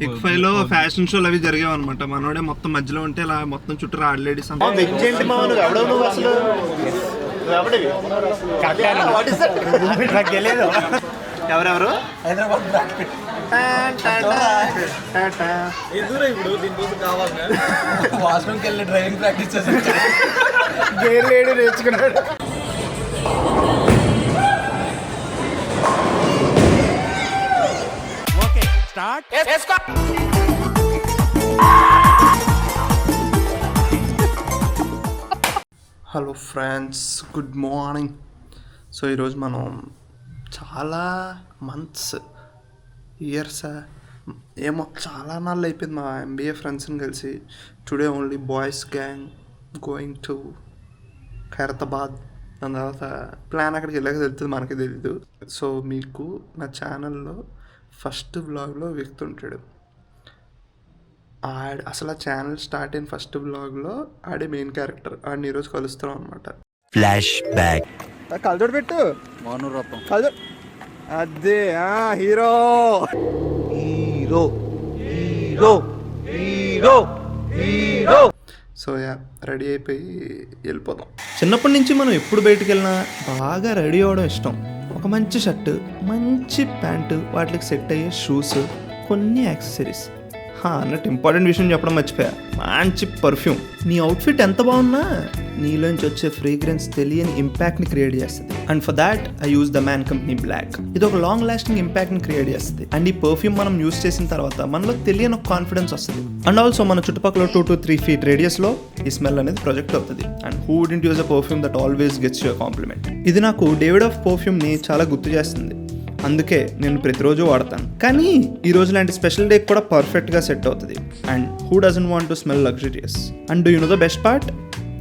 ICFAI లో fashion షోలు అవి జరిగావు అనమాట. మనోడే మొత్తం మధ్యలో ఉంటే ఇలా మొత్తం చుట్టూ రాడ్ లేడీస్ ఎవరెవరు వాష్రూమ్కి వెళ్ళి డ్రైవింగ్ ప్రాక్టీస్ చేసి నేర్చుకున్నాడు. Hello friends, good morning. So ఈరోజు మనం చాలా మంత్స్ ఇయర్స్ ఏమో చాలా నాళ్ళు అయిపోయింది మా ఎంబీఏ ఫ్రెండ్స్ని కలిసి. Today only boys gang going to Khairatabad. దాని తర్వాత ప్లాన్ అక్కడికి వెళ్ళాక తెలుస్తుంది, మనకి తెలీదు. సో మీకు నా ఛానల్లో ఫస్ట్ బ్లాగ్లో వ్యక్తి ఉంటాడు. అసలు ఆ ఛానల్ స్టార్ట్ అయిన ఫస్ట్ బ్లాగ్లో ఆడే మెయిన్ క్యారెక్టర్. ఆడిని ఈరోజు కలుస్తున్నాం అనమాట. Flash back. కలజోడు పెట్టు, కలజోడు. అదే hero hero hero hero hero. So ready అయిపోయి వెళ్ళిపోదాం. చిన్నప్పటి నుంచి మనం ఎప్పుడు బయటకు వెళ్ళినా బాగా రెడీ అవ్వడం ఇష్టం. ఒక మంచి షర్టు, మంచి ప్యాంటు, వాటికి సెట్ అయ్యే షూస్, కొన్ని యాక్సెసరీస్. అన్నట్టు ఇంపార్టెంట్ విషయం చెప్పడం మర్చిపోయా, మంచి పర్ఫ్యూమ్. నీ అవుట్ఫిట్ ఎంత బాగున్నా నీలోంచి వచ్చే ఫ్రేగ్రెన్స్ తెలియని ఇంపాక్ట్ని క్రియేట్ చేస్తుంది. And for that I use The Man Company black. ఇది ఒక లాంగ్ లాస్టింగ్ ఇంపాక్ట్ని క్రియేట్ చేస్తుంది. అండ్ ఈ పర్ఫ్యూమ్ మనం యూజ్ చేసిన తర్వాత మనలో తెలియని ఒక కాన్ఫిడెన్స్ వస్తుంది. అండ్ ఆల్సో మన చుట్టుపక్కల 2 to 3 feet రేడియస్లో ఈ స్మెల్ అనేది ప్రొజెక్ట్ అవుతుంది. And who wouldn't use a perfume that always gets your compliment. ఇది నాకు డేవిడ్ ఆఫ్ పర్ఫ్యూమ్ని చాలా గుర్తు చేస్తుంది. అందుకే నేను ప్రతిరోజు వాడతాను. కానీ ఈ రోజు లాంటి స్పెషల్ డే కూడా పర్ఫెక్ట్గా సెట్ అవుతుంది. And who doesn't want to smell luxurious. And do you know the best part,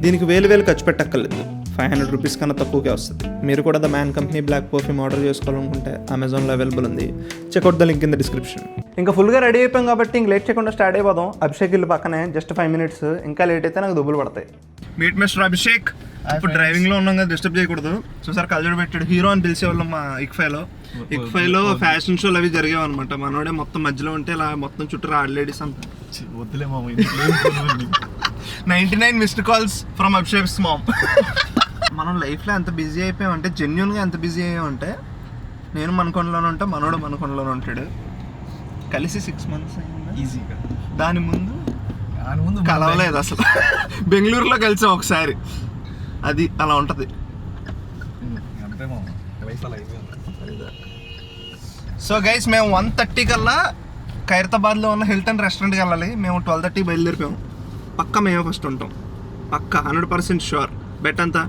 దీనికి వేలు ఖర్చు పెట్టక్కర్లేదు. 500 రూపీస్ కన్నా తక్కువకే వస్తుంది. మీరు కూడా The Man Company black perfume order చేసుకోవాలనుకుంటే అమెజాన్లో అవైలబుల్ ఉంది. Check out the link in the description. ఇంకా ఫుల్గా రెడీ అయిపోయాం కాబట్టి ఇంక లేట్ చేయకుండా స్టార్ట్ అయిపోదాం. అభిషేక్ ఇల్లు పక్కనే, జస్ట్ 5 minutes. ఇంకా లేట్ అయితే నాకు దుబ్బులు పడతాయి. Meet mister Abhishek. ఇప్పుడు డ్రైవింగ్లో ఉన్నాం కదా, డిస్టర్బ్ చేయకూడదు. చూసారు కలజోడు పెట్టాడు. హీరో అని పిలిచేవాళ్ళం మా ఇక్ఫైలో ఫ్యాషన్ షోలు అవి జరిగావు అనమాట. మనోడే మొత్తం మధ్యలో ఉంటే ఇలా మొత్తం చుట్టూ రాడ్ లేడీస్ అంతా. వద్దులే మామ, 99 missed calls ఫ్రమ్ అభిషేక్స్ మామ్. మనం లైఫ్లో ఎంత బిజీ అయిపోయామంటే, జెన్యున్గా ఎంత బిజీ అయ్యామంటే, నేను మనకొండలోనే ఉంటా, మనోడు మనకొండలోనే ఉంటాడు. కలిసి 6 months అయింది ఈజీగా. దాని ముందు కలవలేదు అసలు. బెంగళూరులో కలిసాం ఒకసారి. అది అలా ఉంటుంది. అంతే మామ, సో గైస్, మేము 1:30 కల్లా ఖైరతాబాద్లో ఉన్న హిల్టన్ రెస్టారెంట్కి వెళ్ళాలి. మేము 12:30 బయలుదేరిపోయాము. పక్క మేమే ఫస్ట్ ఉంటాం, పక్క 100% షూర్. బెట్ అంతా.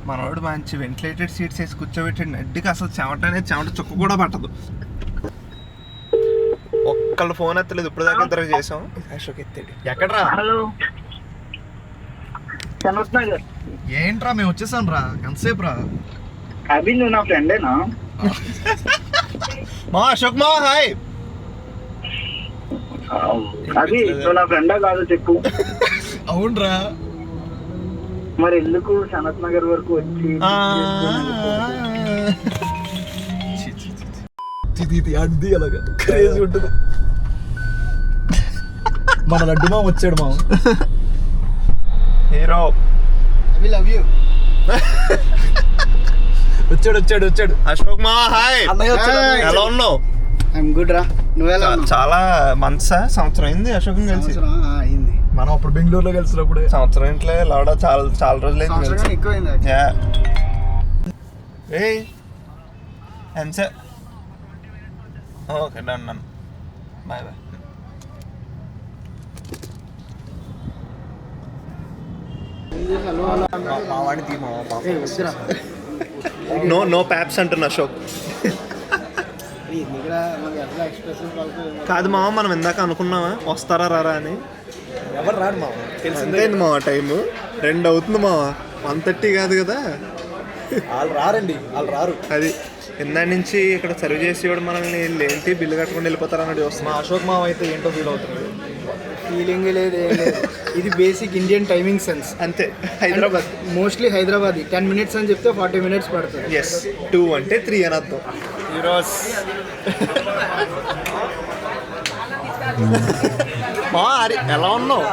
మనోడు మంచి వెంటిలేటెడ్ సీట్స్ వేసి కూర్చోబెట్టాడు. నడ్డికి అసలు చెమట చుక్క కూడా పట్టదు. ఒక్కళ్ళు ఫోన్ ఎత్తలేదు. ఇప్పుడు దాకా ఇద్దరు చేసాం. అశోక్ ఎత్తాడు. ఎక్కడ్రా? హలో, సనత్ నగర్. ఏంట్రా మేము వచ్చేసాం రా. ఎంతసేపు రా? అభి, నువ్వు నా ఫ్రెండేనా? మా అశోక్ మా హాయ్. అభి, నువ్వు నా ఫ్రెండా కాదు చెప్పు. అవునరా. మరి ఎందుకు సనత్ నగర్ వరకు వచ్చి అడ్ది అలాగా క్రేజీ ఉంటుంది. మన లడ్డు మామ వచ్చాడు. మామ హీరో. I love you. వచ్చాడు. అశోక్ మా హాయ్. అన్నయ్య వచ్చాడు. ఎలా ఉన్నావు? ఐఎమ్ గుడ్ రా. నువ్వెలా ఉన్నావు? చాలా మంత్సా, సంవత్సరం అయింది అశోక్ కలిసి. అయింది. మనం అప్పుడు బెంగళూరులో కలిసినప్పుడు. సంవత్సరం ఇంట్లో లాడా చాలా రోజులు అయింది. ఎక్కువైంది. Okay, done. బాయ్. నో ప్యాప్స్ అంటున్నా అశోక్. కాదు మామ, మనం ఇందాక అనుకున్నావా వస్తారా రారా అని. ఎవరు రాడు మామ, తెలిసిందే మామ. టైము 2 అవుతుంది మామ, 1:30 కాదు కదా. వాళ్ళు రారు. అది ఇందా నుంచి ఇక్కడ సర్వ్ చేసేవాడు మనల్ని ఏంటి బిల్లు కట్టుకుని వెళ్ళిపోతారు అన్నట్టు వస్తున్నాం. అశోక్ మామ అయితే ఏంటో ఫీల్ అవుతున్నాడు. ఫీలింగ్ లేదు, ఏం లేదు. ఇది బేసిక్ ఇండియన్ టైమింగ్ సెన్స్ అంతే. హైదరాబాద్ మోస్ట్లీ హైదరాబాద్ 10 minutes అని చెప్తే 40 minutes పడుతుంది. ఎస్, 2 అంటే 3 అని అర్థం. ఈరోజు మా హరి ఎలా ఉన్నావు?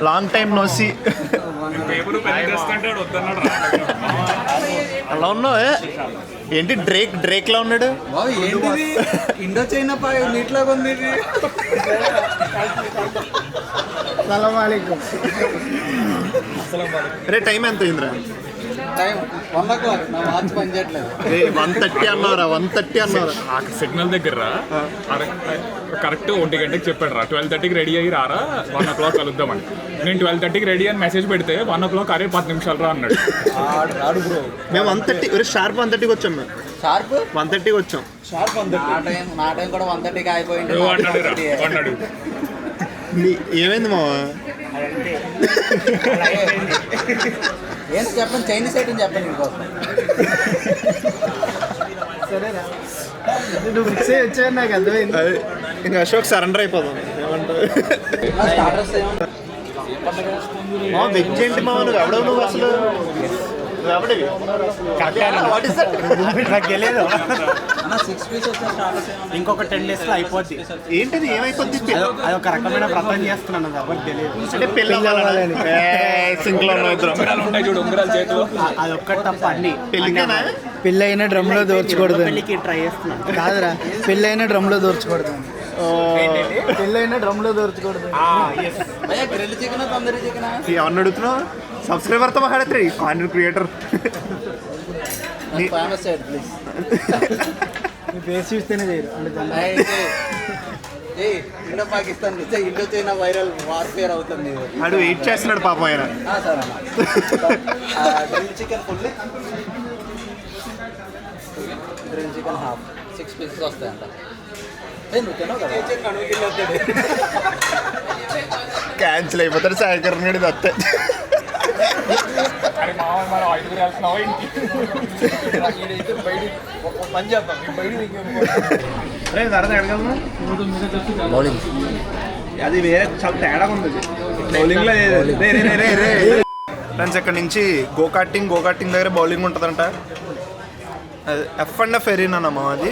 Long time no see. ఎలా ఉన్నావు? ఏంటి డ్రేక్ లా ఉన్నాడు? ఇండో చైనా నీటిలాగా ఉంది ఇది. సలాంవాలేకుం. రే టైం ఎంత అయిందిరా? Time 1 o'clock. నా వాచ్ పని చేయట్లేదు. 1:30 అన్నారా? 1:30 అన్నారా? సిగ్నల్ దగ్గర కరెక్ట్ 1 గంటకి చెప్పాడు రా. 12:30కి రెడీ అయ్యి రారా, 1 o'clock కలుద్దామని. నేను 12:30కి రెడీ అని మెసేజ్ పెడితే 1 o'clock అరే 10 నిమిషాలు రా అన్నాడు. రాడు బ్రో. మేము 1:30 షార్ప్ 1:30కి వచ్చాం. మేము షార్ప్ 1:30కి వచ్చాం. షార్ప్ అంతే. నా టైం కూడా 1:30కి అయిపోయింది. అన్నాడు ఏమైంది మావా? ఏంటి చెప్పండి, చైనీస్ ఐటమ్ చెప్పండి ఇంకోసం. సరేనా, నువ్వు ఫిక్స్ అయ్యి వచ్చాను, నాకు అర్థమైంది. అదే ఇంకా అశోక్ సరెండర్ అయిపోదాం. ఏమంటావు? వెజ్ ఏంటి మావ? నువ్వు ఎవడవు? నువ్వు అసలు ఎవడివి? నాకు తెలియదు. 6 pieces వచ్చే స్టార్టర్స్ ఇంకొక 10 days లో అయిపోద్ది. ఏంటిది? ఏమైపోద్ది? అదొక రకమైన వ్రతం చేస్తున్నాను, ఎవరికి తెలియదు. అంటే పెళ్ళి సింక్ లో ఉంటాయి చూడు, ఉంగరాలు చేతిలో. అదొక్కటి తప్ప అన్ని. పెళ్ళికేనా? పెళ్ళైన డ్రమ్ లో దోర్చకూడదు. పెళ్ళికి ట్రై చేస్తున్నాను. కాదురా, పెళ్ళైన డ్రమ్ లో దోర్చకూడదు. పెళ్ళైన డ్రమ్ లో దోర్చకూడదు. Grill chicken, tandoori chicken. ఎవరిని అడుగుతున్నావు? సబ్స్క్రైబర్ తో మాట్లాడితే content creator. Famous side please. మీ ఫేస్ చూస్తేనే చేయరు. ఇండో పాకిస్తాన్ నుంచి ఇండో చైనా వైరల్ వార్ఫేర్ అవుతుంది. అడు వెయిట్ చేస్తున్నాడు పాపం ఆయన. Sir grill chicken full, grill chicken half, 6 pieces వస్తాయంట. నువ్వు తినవు కదా? క్యాన్సిల్ అయిపోతాడు సాయంకాలం గడి వస్తే. అది వేరే చాలా తేడా ఉంది. ఫ్రెండ్స్ ఇక్కడ నుంచి గోకార్టింగ్ దగ్గర బౌలింగ్ ఉంటుందంట. F&F ఎరీనా అది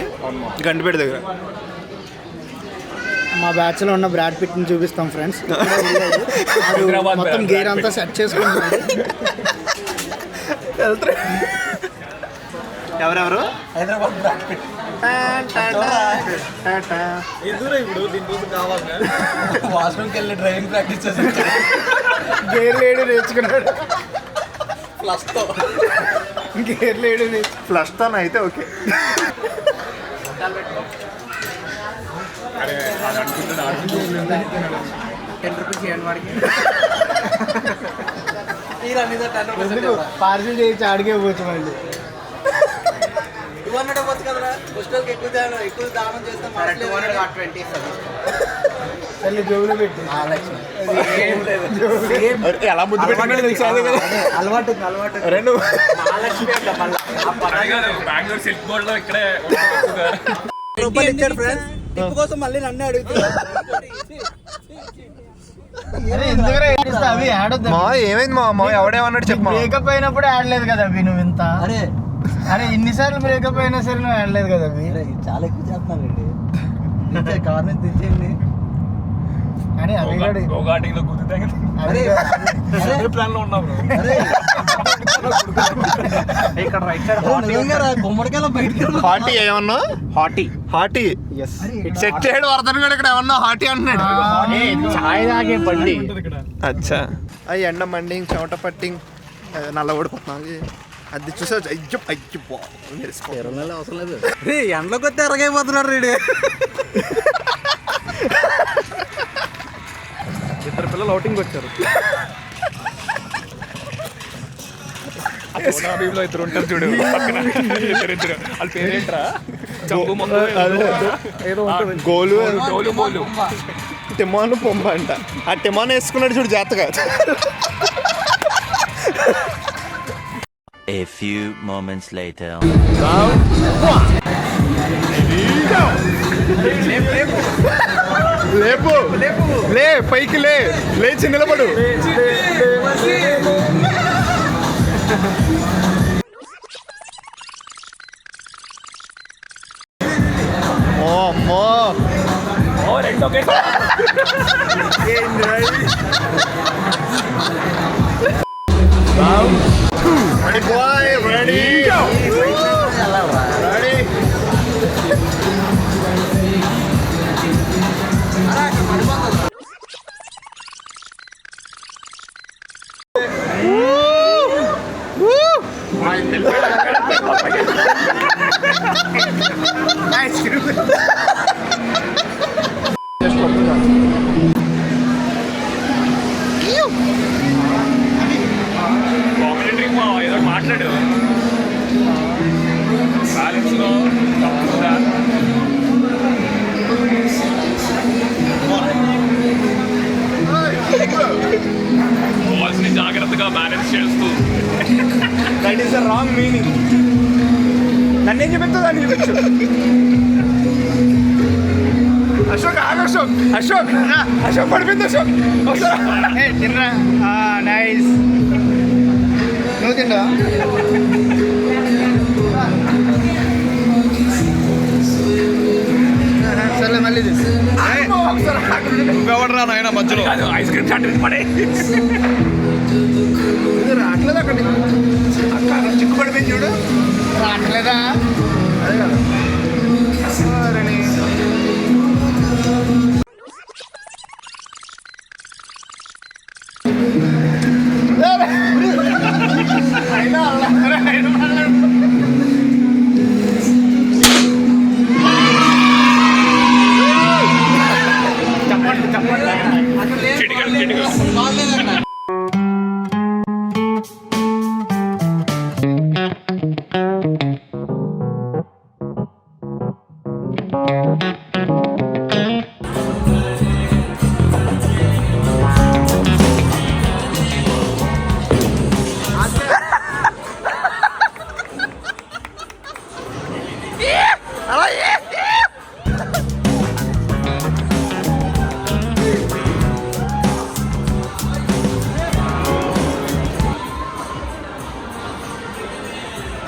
గండిపేట దగ్గర. మా బ్యాచ్ లో ఉన్న బ్రాడ్ పిట్ ని చూపిస్తాం ఫ్రెండ్స్. మొత్తం గేర్ అంతా సెట్ చేసుకుంటున్నాడు. ఎవరెవరు? Hyderabad Brad Pitt. ఇప్పుడు దీని కోసం కావాలి. వాష్రూమ్కి వెళ్ళి డ్రైవింగ్ ప్రాక్టీస్ చేసి గేర్ లేడు నేర్చుకున్నాడు. ప్లస్తో గేర్ లేడు ఫ్లష్తో అయితే ఓకే. పార్సిల్ చేయించి ఆడికే పోవచ్చు మళ్ళీ. జోబులో పెట్టి ఎలా ముద్దు పెట్టుకున్నాడు తెలుసా? అలవాటు రెండు బెంగళూరు సిల్క్ బోర్డ్ లో ఇక్కడే రూపాయలు ఇచ్చాడు ఫ్రెండ్స్. టిప్ కోసం మళ్ళీ నన్ను అడుగుతున్నా. మా ఏమైంది మా ఎవడేమన్నాడు చెప్పు. బ్రేకప్ అయినప్పుడు ఆడలేదు కదా అవి నువ్వు ఇంత. అరే ఇన్నిసార్లు బ్రేకప్ అయినా సరే నువ్వు ఆడలేదు కదా అవి. చాలా ఎక్కువ చేస్తున్నానండి. కార్ నుంచి తెచ్చేయండి అని అడిగాడు. గోగాటింగ్ లో గుర్తుతాయి ప్లాన్ లో ఉన్నావు. ఇక్కడ రైట్ సైడ్ గుమ్మడికాయలో బయటకి హాటీ ఏమన్నా? హాటీ సెట్ చేయడం వరదని కూడా ఇక్కడ ఏమన్నా హాటీ అంటున్నాడు. ఛాయ్ తాగే బండి. అచ్చా అవి ఎండ మండి చెమట పట్టి నల్ల ఓడిపోతున్నాను. అది చూసా అయ్యో అవసరం లేదు. ఎండలోకి వస్తే ఎరగైపోతున్నాడు రీడు. ఇద్దరు పిల్లలు అవుటింగ్ వచ్చారు. లో ఇద్దరు ఉంటారు చూడు పక్కన. ఇద్దరు వాళ్ళ పేరేంట్రా? గోలు బోలు టిమాను పొంబ అంట. ఆ టిమాను వేసుకున్నాడు చూడు జాతగా. A few moments later. లేపు లే పైకి లేచి నిలబడు. అమ్మో ఓకే ఏదో మాట్లాడు బ్యాలెన్స్లో తప్పకుండా బాల్స్ని జాగ్రత్తగా బ్యాలెన్స్ చేస్తూ that is the wrong meaning. నన్నేం చెప్తుంది అని చెప్పచ్చు. అశోక్ అశోక్ అశోక్ అశోక్ పడిపోయింది. అశోక్ తినరా నైస్. నువ్వు తింటా సరే మళ్ళీ నువ్వెవడరా నాయన మధ్యలో ఐస్ క్రీమ్ చాట్ పడే రావట్లేదు అక్కడ అక్కడ చిక్కు పడిపోయింది చూడు. రావట్లేదా? అదే కదా.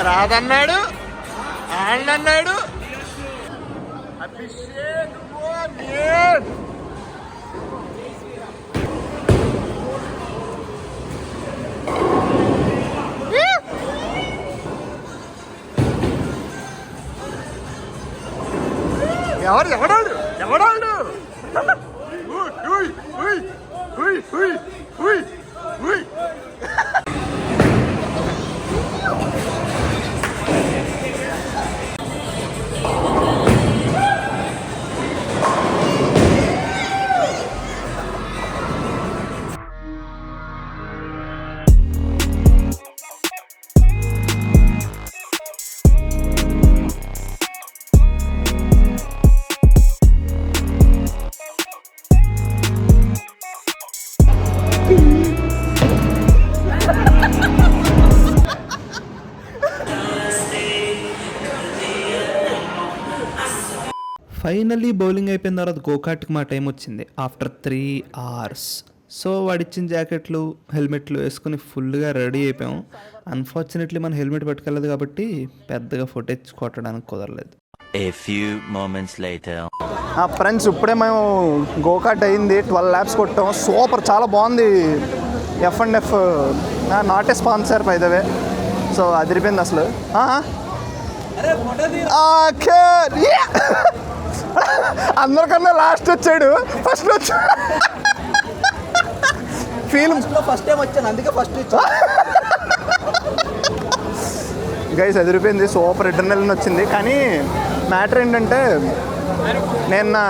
రాదన్నాడు అన్నాడు. అభిషేక్ ఎవడాడు ఫైనల్లీ బౌలింగ్ అయిపోయిన తర్వాత గోకాట్కి మా టైం వచ్చింది ఆఫ్టర్ 3 hours. సో వాడిచ్చిన జాకెట్లు హెల్మెట్లు వేసుకుని ఫుల్గా రెడీ అయిపోయాం. అన్ఫార్చునేట్లీ మనం హెల్మెట్ పట్టుకెళ్ళదు కాబట్టి పెద్దగా ఫుటేజ్ కొట్టడానికి కుదరలేదు. A few moments later. Friends ఇప్పుడే మేము గోకాట్ అయింది. 12 laps కొట్టాం. సూపర్, చాలా బాగుంది. F&F not a sponsor by the way. So అదిరిపోయింది అసలు. అందరికన్నా లాస్ట్ వచ్చాడు, ఫస్ట్ వచ్చాడు. ఫస్ట్ టైం వచ్చాను అందుకే ఫస్ట్ గైస్ అదిరిపోయింది. సూపర్ అడ్రినలిన్ వచ్చింది. కానీ మ్యాటర్ ఏంటంటే నేను నా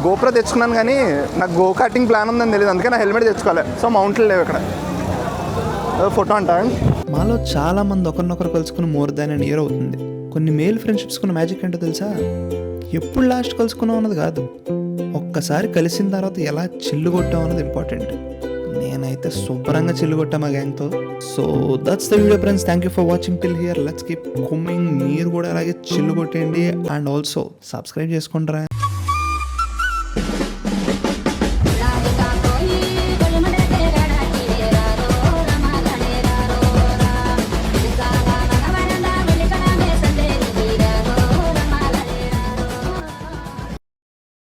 గోప్రో తెచ్చుకున్నాను కానీ నాకు గో కార్టింగ్ ప్లాన్ ఉందని తెలియదు. అందుకే నా హెల్మెట్ తెచ్చుకోవాలి. సో మౌంట్లు లేవు ఇక్కడ. ఫోటో అంట. మాలో చాలామంది ఒకరినొకరు కలుసుకుని మోర్ దాన్ అండ్ ఇయర్ అవుతుంది. కొన్ని మేల్ ఫ్రెండ్షిప్స్ కున్న మ్యాజిక్ ఏంటో తెలుసా? ఎప్పుడు లాస్ట్ కలుసుకున్నాం అన్నది కాదు, ఒక్కసారి కలిసిన తర్వాత ఎలా చిల్లు కొట్టాం అన్నది ఇంపార్టెంట్. నేనైతే శుభ్రంగా చిల్లు కొట్టా మా గ్యాంగ్తో. So that's the video friends. Thank you for watching till here. Let's keep coming. మీరు కూడా అలాగే చిల్లు కొట్టండి అండ్ ఆల్సో సబ్స్క్రైబ్ చేసుకుంటారా.